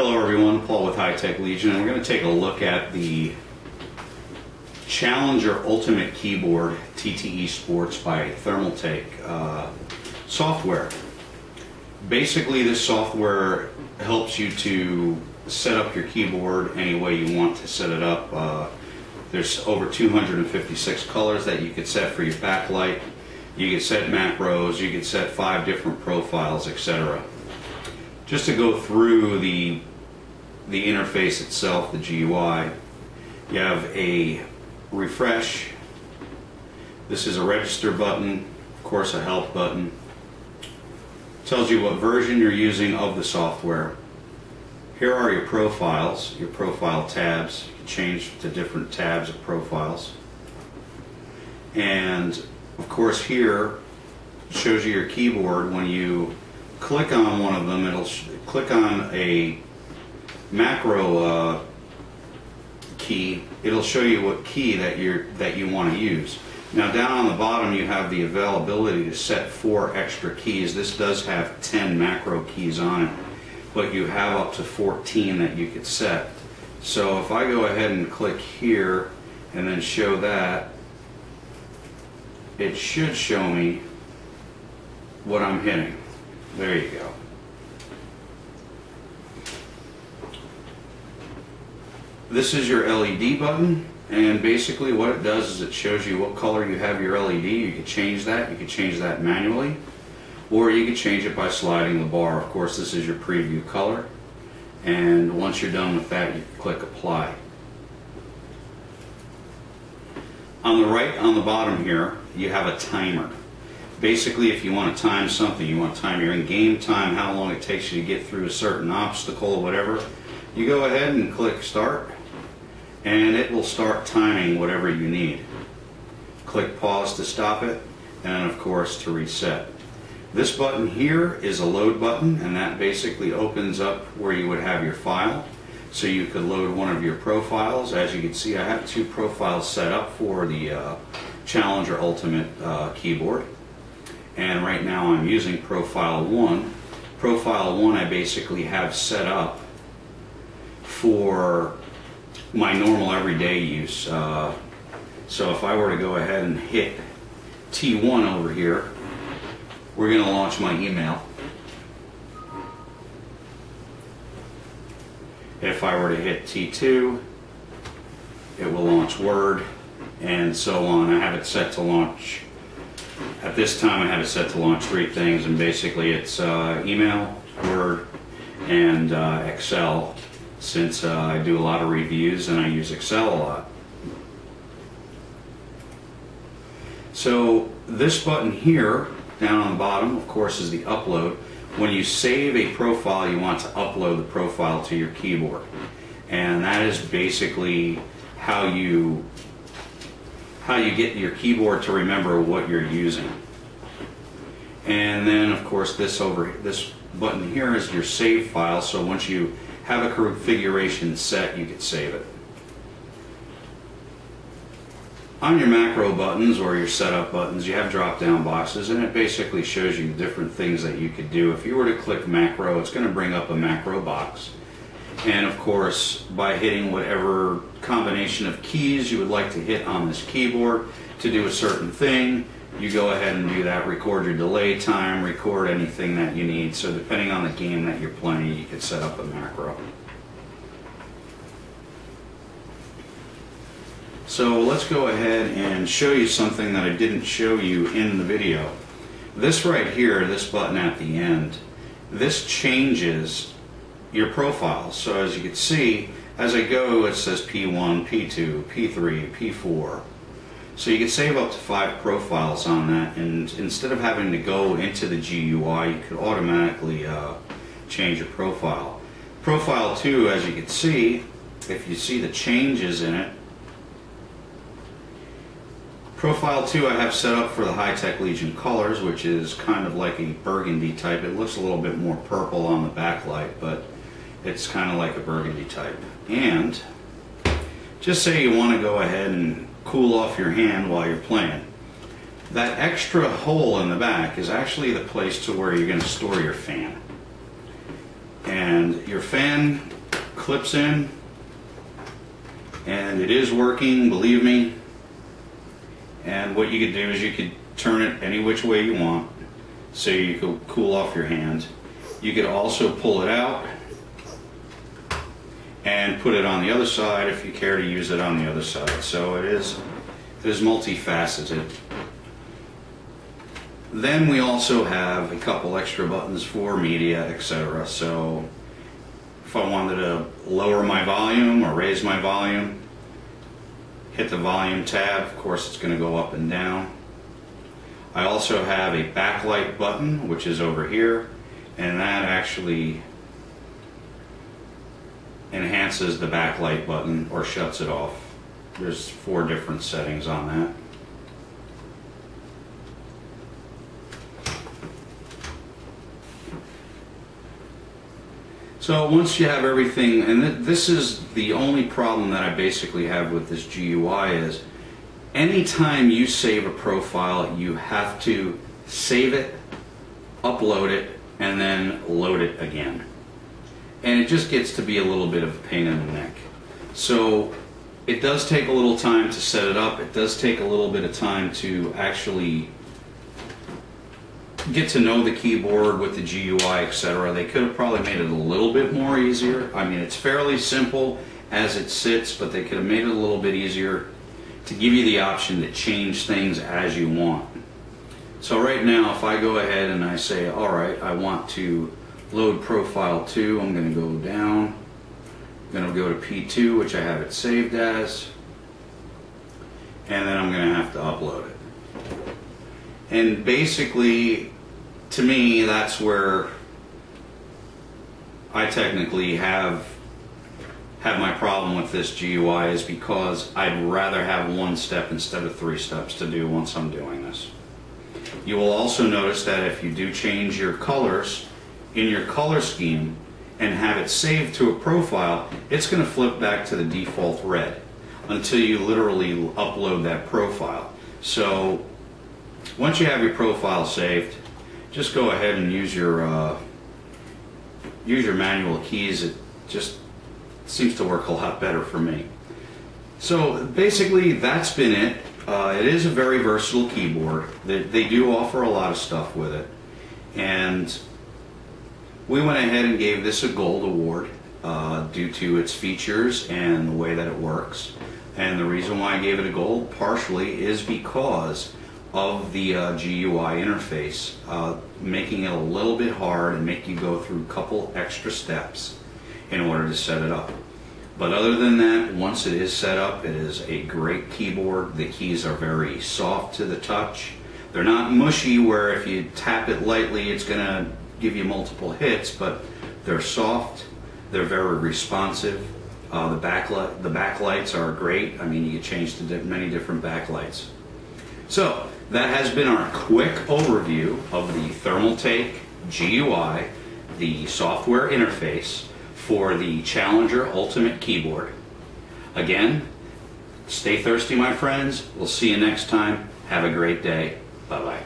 Hello everyone, Paul with High Tech Legion, and we're going to take a look at the Challenger Ultimate Keyboard TT eSports by Thermaltake software. Basically, this software helps you to set up your keyboard any way you want to set it up. There's over 256 colors that you could set for your backlight. You could set macros, you could set 5 different profiles, etc. Just to go through the interface itself, the GUI, you have a refresh. This is a register button, of course a help button. Tells you what version you're using of the software. Here are your profiles, your profile tabs. You can change to different tabs of profiles. And of course here it shows you your keyboard. When you click on one of them, it'll click on a macro key. It'll show you what key that you want to use. Now down on the bottom you have the availability to set 4 extra keys. This does have 10 macro keys on it, but you have up to 14 that you could set. So if I go ahead and click here and then show that, it should show me what I'm hitting. There you go. This is your LED button, and basically what it does is it shows you what color you have your LED. You can change that. You can change that manually, or you can change it by sliding the bar. Of course, this is your preview color, and once you're done with that, you can click apply. On the right, on the bottom here, you have a timer. Basically, if you want to time something, you want to time your in-game time, how long it takes you to get through a certain obstacle or whatever, you go ahead and click start, and it will start timing whatever you need. Click pause to stop it, and of course to reset. This button here is a load button, and that basically opens up where you would have your file. So you could load one of your profiles. As you can see, I have 2 profiles set up for the Challenger Ultimate keyboard. And right now I'm using Profile 1. Profile 1 I basically have set up for my normal everyday use. So if I were to go ahead and hit T1 over here, we're going to launch my email. If I were to hit T2, it will launch Word, and so on. I have it set to launch. At this time I have it set to launch 3 things, and basically it's email, Word, and Excel, since I do a lot of reviews and I use Excel a lot. So this button here down on the bottom, of course, is the upload. When you save a profile, you want to upload the profile to your keyboard, and that is basically how you get your keyboard to remember what you're using. And then of course this button here is your save file, so once you have a configuration set, you can save it. On your macro buttons or your setup buttons, you have drop down boxes, and it basically shows you different things that you could do. If you were to click macro, it's going to bring up a macro box. And of course, by hitting whatever combination of keys you would like to hit on this keyboard to do a certain thing, you go ahead and do that. Record your delay time, record anything that you need. So depending on the game that you're playing, you could set up a macro. So let's go ahead and show you something that I didn't show you in the video. This right here, this button at the end, this changes your profiles. So as you can see, as I go, it says P1, P2, P3, P4. So you can save up to 5 profiles on that, and instead of having to go into the GUI, you could automatically change your profile. Profile 2, as you can see, if you see the changes in it, Profile 2 I have set up for the High Tech Legion colors, which is kind of like a burgundy type. It looks a little bit more purple on the backlight, but it's kind of like a burgundy type. And just say you want to go ahead and cool off your hand while you're playing. That extra hole in the back is actually the place to where you're going to store your fan. And your fan clips in, and it is working, believe me. And what you could do is you could turn it any which way you want, so you could cool off your hand. You could also pull it out and put it on the other side if you care to use it on the other side. So it is multifaceted. Then we also have a couple extra buttons for media, etc. So if I wanted to lower my volume or raise my volume, hit the volume tab. Of course, it's going to go up and down. I also have a backlight button, which is over here, and that actually enhances the backlight button or shuts it off. There's 4 different settings on that. So once you have everything, and this is the only problem that I basically have with this GUI is anytime you save a profile, you have to save it, upload it, and then load it again. And it just gets to be a little bit of a pain in the neck. So it does take a little time to set it up. It does take a little bit of time to actually get to know the keyboard with the GUI, etc. They could have probably made it a little bit more easier. I mean, it's fairly simple as it sits, but they could have made it a little bit easier to give you the option to change things as you want. So right now, if I go ahead and I say, all right, I want to load profile 2, I'm going to go down. I'm going to go to P2, which I have it saved as, and then I'm going to have to upload it. And basically, to me, that's where I technically have my problem with this GUI, is because I'd rather have 1 step instead of 3 steps to do once I'm doing this. You will also notice that if you do change your colors in your color scheme and have it saved to a profile, it's going to flip back to the default red until you literally upload that profile. So once you have your profile saved, just go ahead and use your manual keys. It just seems to work a lot better for me. So basically, that's been it. It is a very versatile keyboard. They do offer a lot of stuff with it, and we went ahead and gave this a gold award due to its features and the way that it works. And the reason why I gave it a gold partially is because of the GUI interface, making it a little bit hard and make you go through a couple extra steps in order to set it up. But other than that, once it is set up, it is a great keyboard. The keys are very soft to the touch. They're not mushy where if you tap it lightly it's going to give you multiple hits, but they're soft, they're very responsive. The backlights are great. I mean, you can change to many different backlights. So that has been our quick overview of the Thermaltake GUI, the software interface for the Challenger Ultimate Keyboard. Again, stay thirsty, my friends. We'll see you next time. Have a great day. Bye-bye.